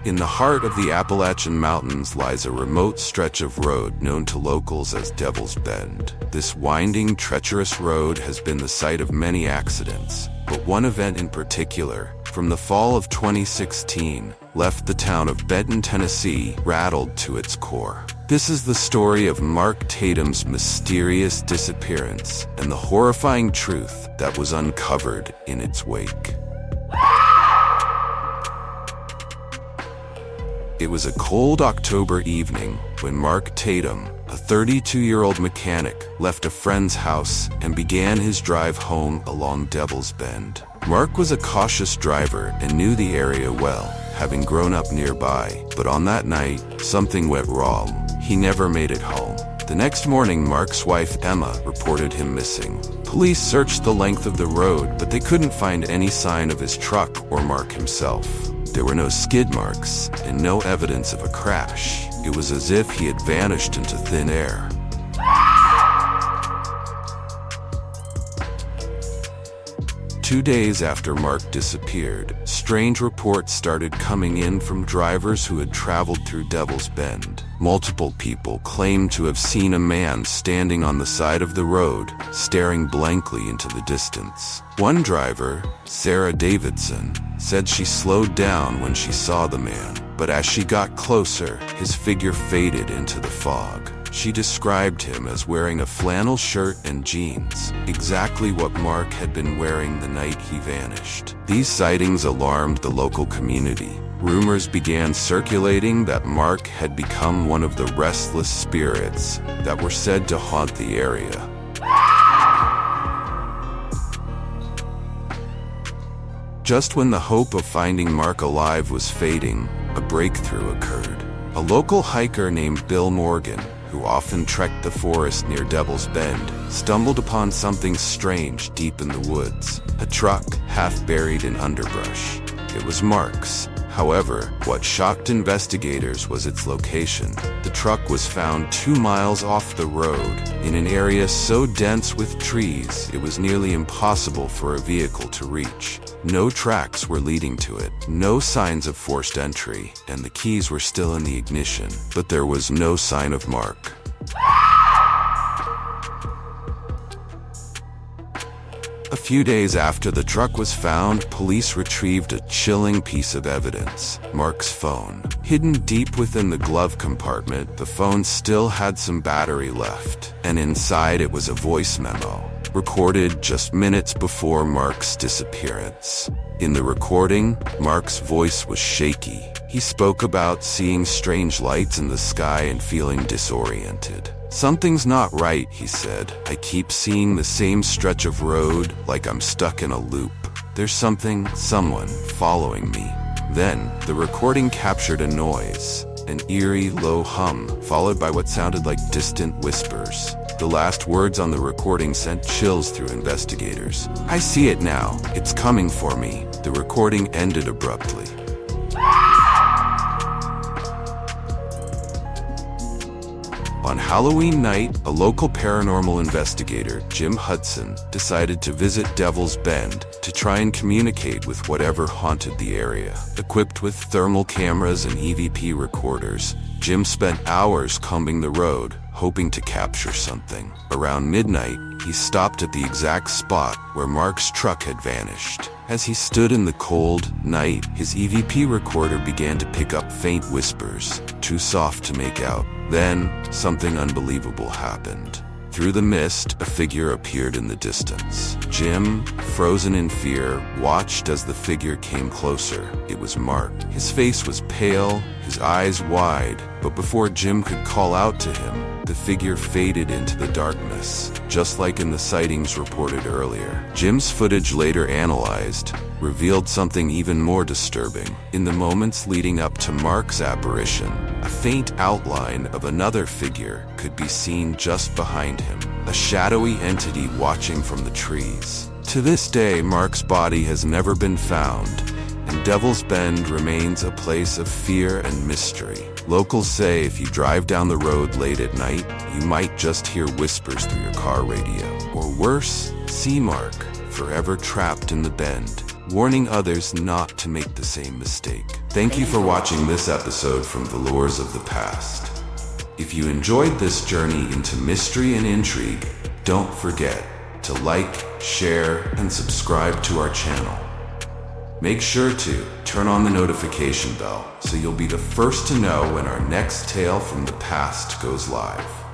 In the heart of the Appalachian Mountains lies a remote stretch of road known to locals as Devil's Bend. This winding, treacherous road has been the site of many accidents, but one event in particular, from the fall of 2016, left the town of Benton, Tennessee, rattled to its core. This is the story of Mark Tatum's mysterious disappearance and the horrifying truth that was uncovered in its wake. It was a cold October evening when Mark Tatum, a 32-year-old mechanic, left a friend's house and began his drive home along Devil's Bend. Mark was a cautious driver and knew the area well, having grown up nearby. But on that night, something went wrong. He never made it home. The next morning, Mark's wife, Emma, reported him missing. Police searched the length of the road, but they couldn't find any sign of his truck or Mark himself. There were no skid marks and no evidence of a crash. It was as if he had vanished into thin air. 2 days after Mark disappeared, strange reports started coming in from drivers who had traveled through Devil's Bend. Multiple people claimed to have seen a man standing on the side of the road, staring blankly into the distance. One driver, Sarah Davidson, said she slowed down when she saw the man, but as she got closer, his figure faded into the fog. She described him as wearing a flannel shirt and jeans, exactly what Mark had been wearing the night he vanished. These sightings alarmed the local community. Rumors began circulating that Mark had become one of the restless spirits that were said to haunt the area. Just when the hope of finding Mark alive was fading, a breakthrough occurred. A local hiker named Bill Morgan, who often trekked the forest near Devil's Bend, stumbled upon something strange deep in the woods. A truck, half buried in underbrush. It was Mark's. However, what shocked investigators was its location. The truck was found 2 miles off the road, in an area so dense with trees it was nearly impossible for a vehicle to reach. No tracks were leading to it, no signs of forced entry, and the keys were still in the ignition, but there was no sign of Mark. A few days after the truck was found, police retrieved a chilling piece of evidence: Mark's phone. Hidden deep within the glove compartment, the phone still had some battery left, and inside it was a voice memo, recorded just minutes before Mark's disappearance. In the recording, Mark's voice was shaky. He spoke about seeing strange lights in the sky and feeling disoriented. "Something's not right," he said. "I keep seeing the same stretch of road, like I'm stuck in a loop. There's someone following me." Then, the recording captured a noise, an eerie, low hum, followed by what sounded like distant whispers. The last words on the recording sent chills through investigators. "I see it now. It's coming for me." The recording ended abruptly. On Halloween night, a local paranormal investigator, Jim Hudson, decided to visit Devil's Bend to try and communicate with whatever haunted the area. Equipped with thermal cameras and EVP recorders, Jim spent hours combing the road, hoping to capture something. Around midnight, he stopped at the exact spot where Mark's truck had vanished. As he stood in the cold night, his EVP recorder began to pick up faint whispers, too soft to make out. Then, something unbelievable happened. Through the mist, a figure appeared in the distance. Jim, frozen in fear, watched as the figure came closer. It was Mark. His face was pale, his eyes wide, but before Jim could call out to him, the figure faded into the darkness, just like in the sightings reported earlier. Jim's footage, later analyzed, revealed something even more disturbing. In the moments leading up to Mark's apparition, a faint outline of another figure could be seen just behind him, a shadowy entity watching from the trees. To this day, Mark's body has never been found, and Devil's Bend remains a place of fear and mystery. Locals say if you drive down the road late at night, you might just hear whispers through your car radio. Or worse, see Mark, forever trapped in the bend, warning others not to make the same mistake. Thank you for watching this episode from Velours of the Past. If you enjoyed this journey into mystery and intrigue, don't forget to like, share, and subscribe to our channel. Make sure to turn on the notification bell so you'll be the first to know when our next tale from the past goes live.